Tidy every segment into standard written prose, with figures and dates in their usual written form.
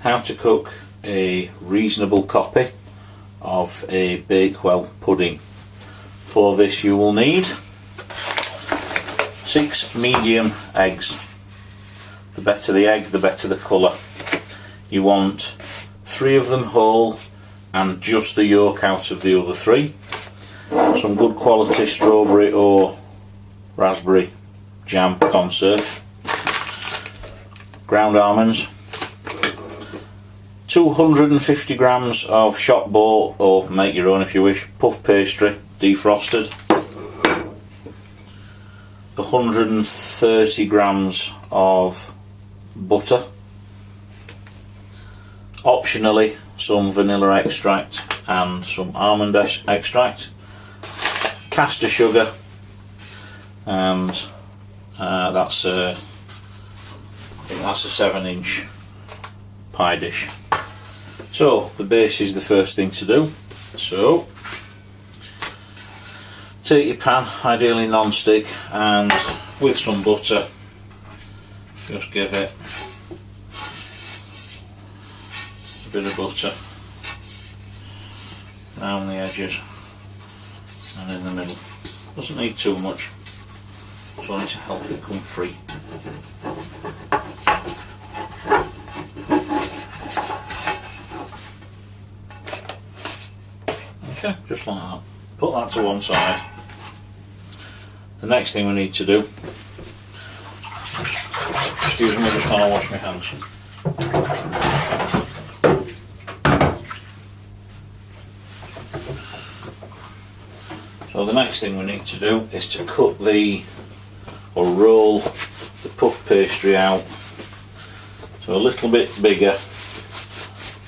how to cook a reasonable copy of a Bakewell pudding. For this you will need 6 medium eggs. The better the egg, the better the colour. You want 3 of them whole and just the yolk out of the other 3. Some good quality strawberry or raspberry jam conserve. Ground almonds. 250 grams of shop bought, or make your own if you wish, puff pastry, defrosted. 130 grams of butter. Optionally, some vanilla extract and some almond extract. Caster sugar, and that's I think that's a 7-inch pie dish. So the base is the first thing to do. So take your pan, ideally non-stick, and with some butter just give it a bit of butter around the edges and in the middle. Doesn't need too much, it's only to help it come free. Okay, just like that. Put that to one side. The next thing we need to do, excuse me just while I wash my hands. So the next thing we need to do is to cut or roll the puff pastry out so a little bit bigger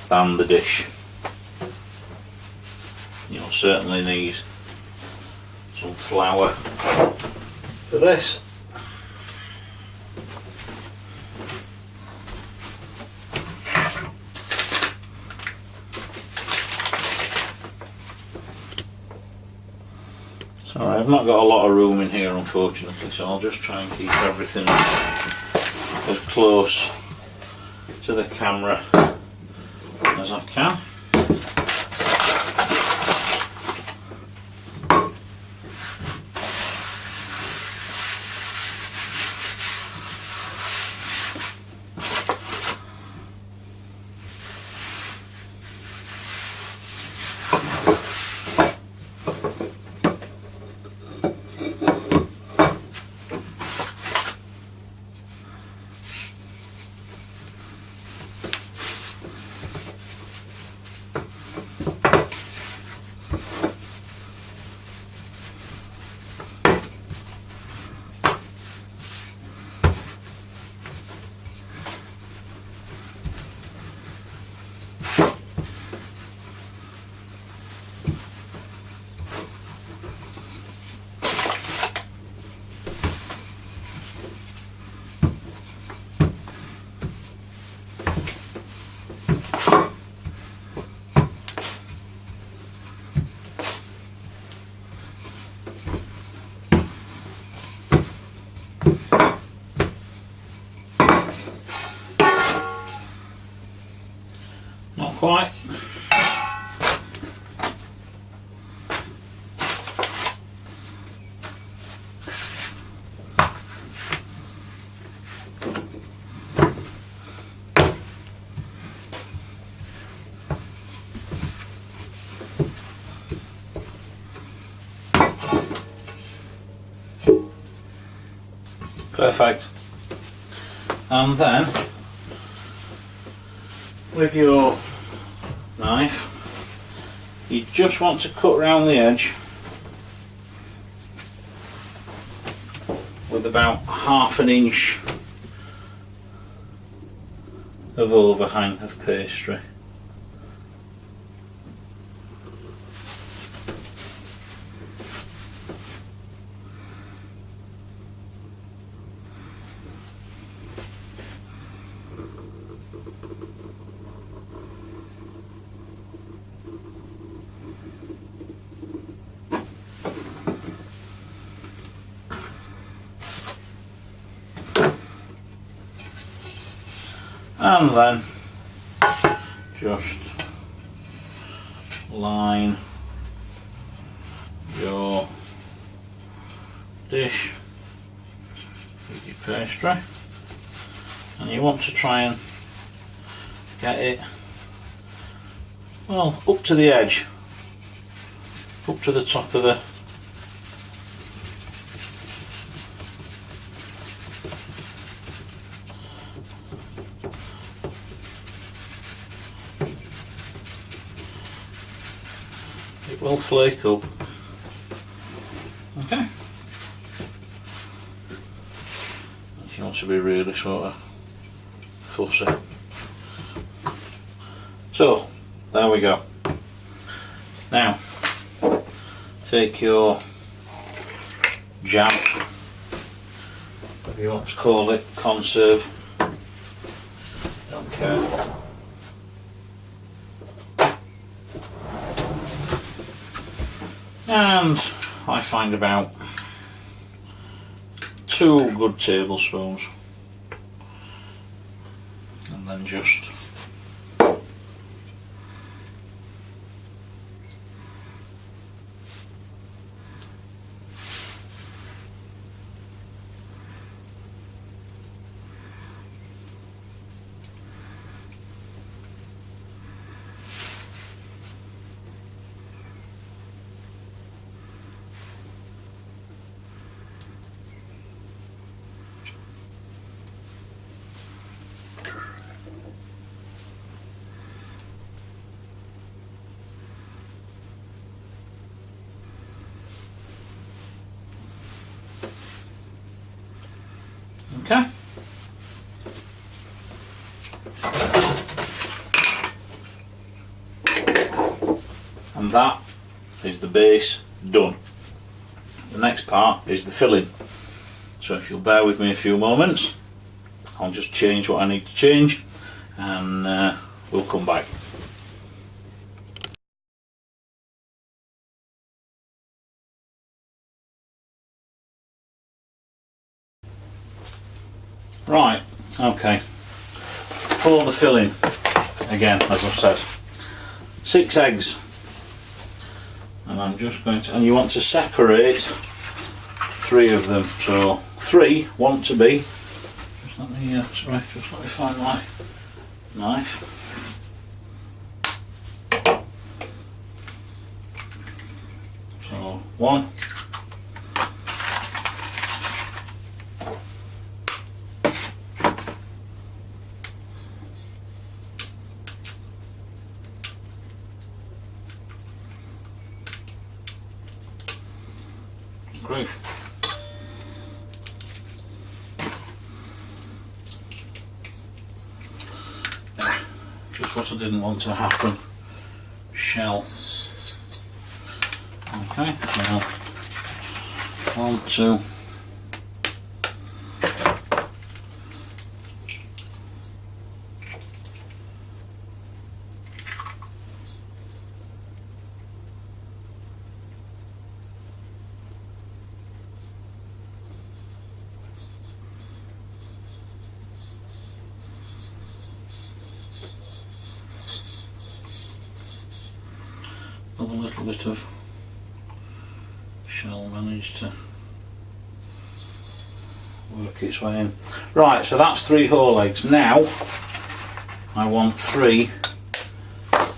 than the dish. You'll certainly need some flour for this. Sorry, I've not got a lot of room in here unfortunately, so I'll just try and keep everything as close to the camera as I can. Not quite. Perfect. And then with your knife you just want to cut round the edge with about 1/2 inch of overhang of pastry. And then just line your dish with your pastry, and you want to try and get it, well, up to the edge, up to the top of the it will flake up. Okay. If you want to be really sort of fussy. So, there we go. Now, take your jam, if you want to call it, conserve, don't care. And I find about 2 good tablespoons, and then just okay. And that is the base done. The next part is the filling. So if you'll bear with me a few moments, I'll just change what I need to change, and we'll come back. Right, okay. For the filling, again, as I've said, 6 eggs, and I'm just going to, and you want to separate 3 of them. So 3 want to be, just let me find my knife. So 1, 3. Just what I didn't want to happen. Shell. Okay, now 1, 2. A little bit of shell managed to work its way in. Right, so that's 3 whole eggs. Now I want 3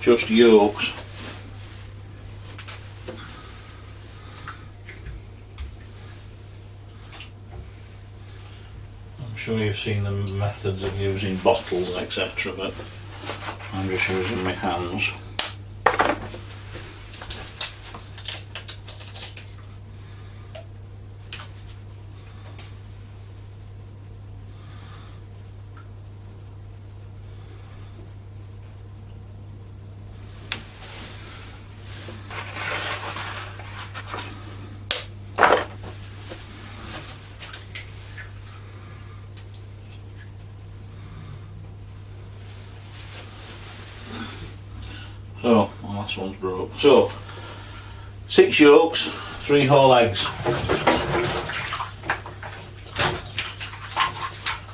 just yolks. I'm sure you've seen the methods of using bottles, etc., but I'm just using my hands. So, my last one's broke. So, 6 yolks, 3 whole eggs.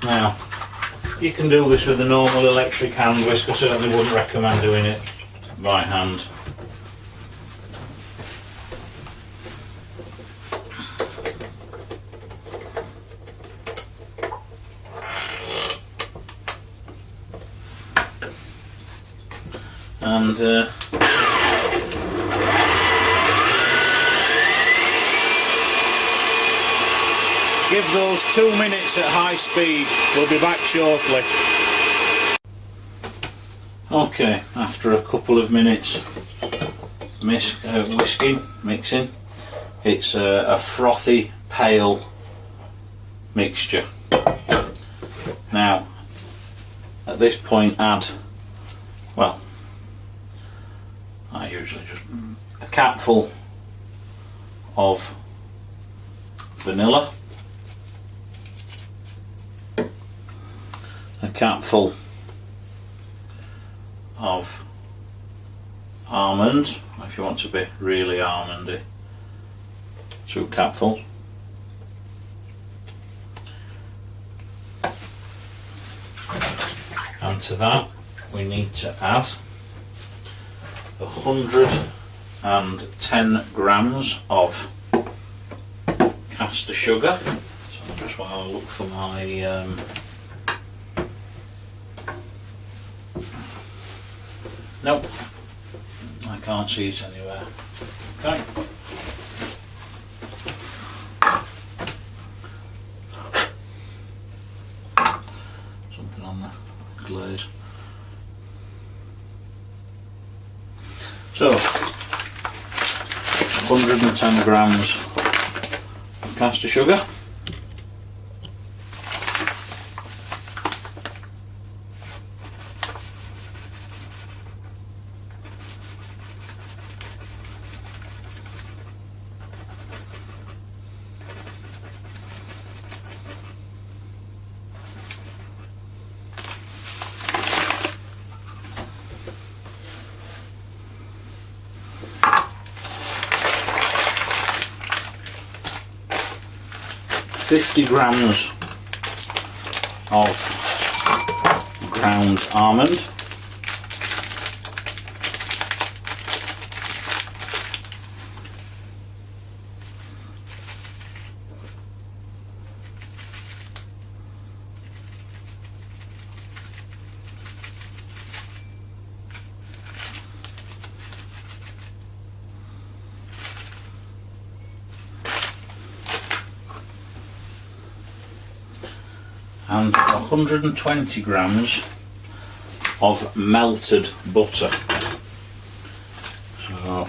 Now, You can do this with a normal electric hand whisk. I certainly wouldn't recommend doing it by hand. And give those 2 minutes at high speed. We'll be back shortly. Okay, after a couple of minutes mixing, it's a frothy, pale mixture. Now, at this point add, well, I usually just a capful of vanilla, a capful of almonds, if you want to be really almondy, 2 capfuls, and to that we need to add 110 grams of caster sugar. So just while I look for my nope, I can't see it anywhere. Okay. Something on the glaze. So, 110 grams of caster sugar. $50 grams of ground almond, and 120 grams of melted butter. So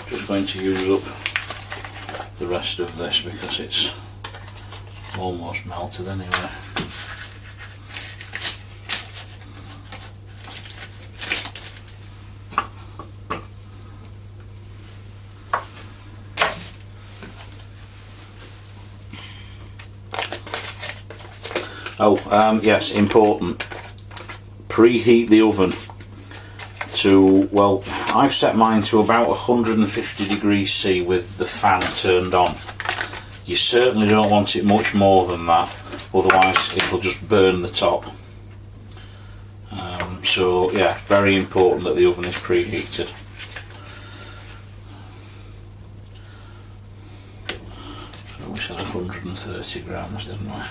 just going to use up the rest of this because it's almost melted anyway. Oh, yes, important. Preheat the oven to, well, I've set mine to about 150 degrees C with the fan turned on. You certainly don't want it much more than that, otherwise it'll just burn the top. So yeah, very important that the oven is preheated. So we said 130 grams, didn't we?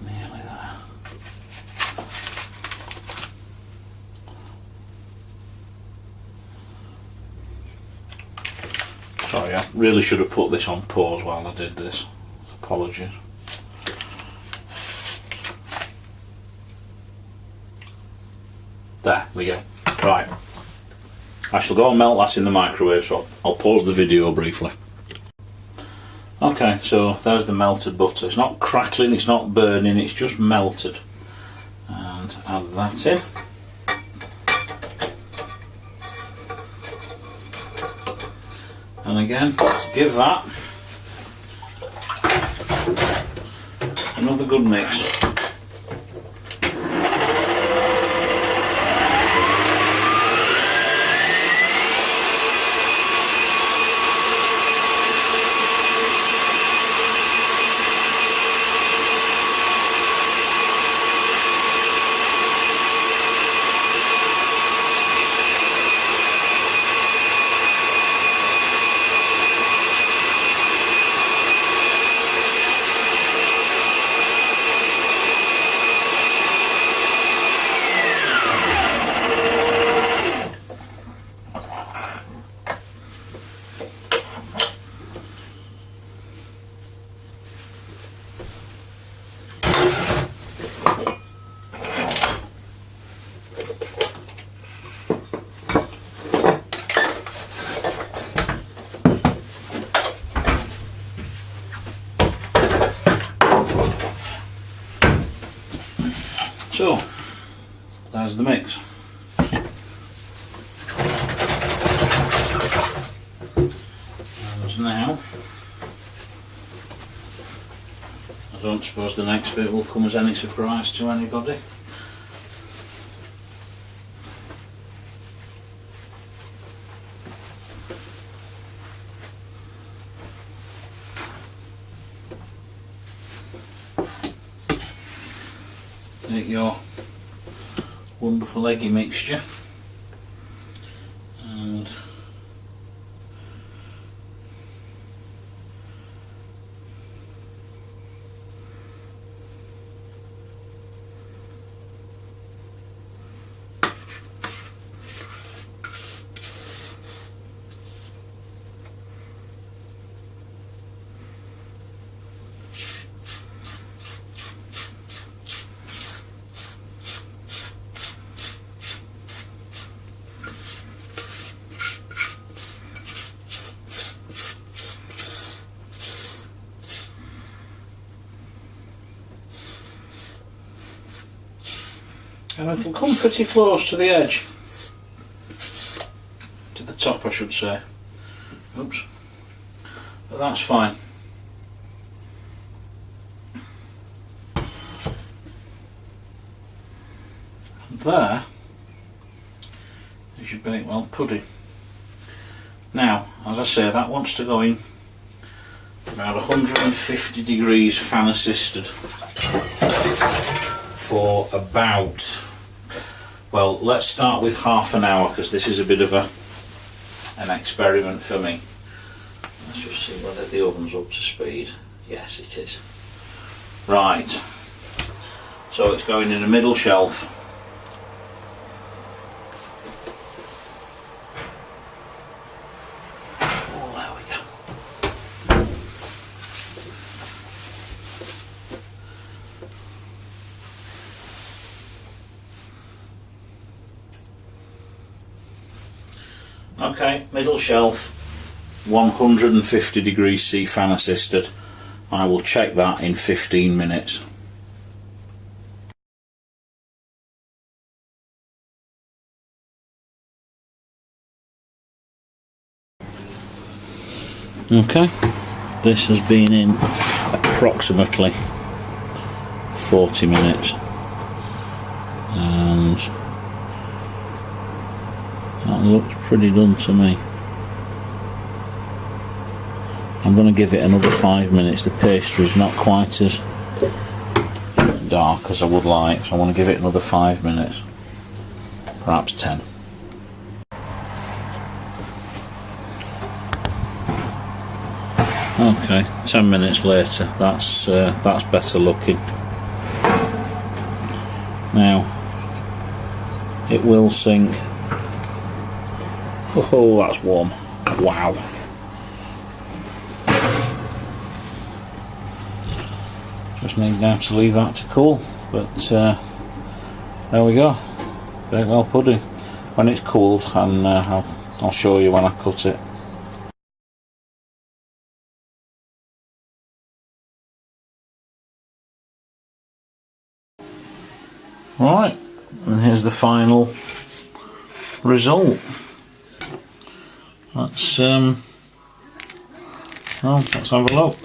Nearly there. Sorry, I really should have put this on pause while I did this. Apologies. There we go. Right. I shall go and melt that in the microwave, so I'll pause the video briefly. Okay, so there's the melted butter. It's not crackling, it's not burning, it's just melted. And add that in. And again, give that another good mix. So, there's the mix. And now, I don't suppose the next bit will come as any surprise to anybody. Take your wonderful eggy mixture and it'll come pretty close to the edge, to the top I should say. Oops, but that's fine. And there is your Bakewell pudding. Now, as I say, that wants to go in about 150 degrees fan assisted for about, well, let's start with half an hour because this is a bit of an experiment for me. Let's just see whether the oven's up to speed. Yes, it is. Right, so it's going in the middle shelf. Oh, there we go. Okay, middle shelf, 150 degrees C fan assisted. I will check that in 15 minutes. Okay, this has been in approximately 40 minutes and that looks pretty done to me. I'm going to give it another 5 minutes. The pastry is not quite as dark as I would like, so I want to give it another 5 minutes, perhaps 10. Okay, 10 minutes later, that's better looking. Now, it will sink. Oh, that's warm. Wow. Just need now to leave that to cool, but there we go. Bakewell pudding. When it's cooled, and I'll show you when I cut it. Right, and here's the final result. Let's well, let's have a look.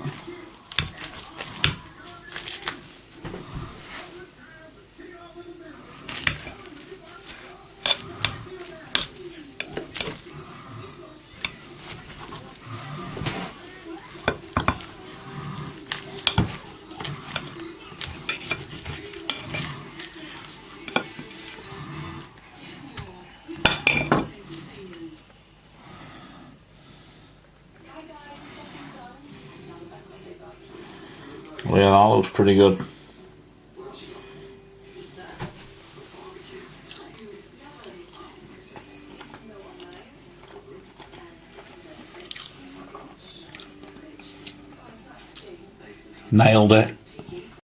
Well, yeah, that looks pretty good. Nailed it.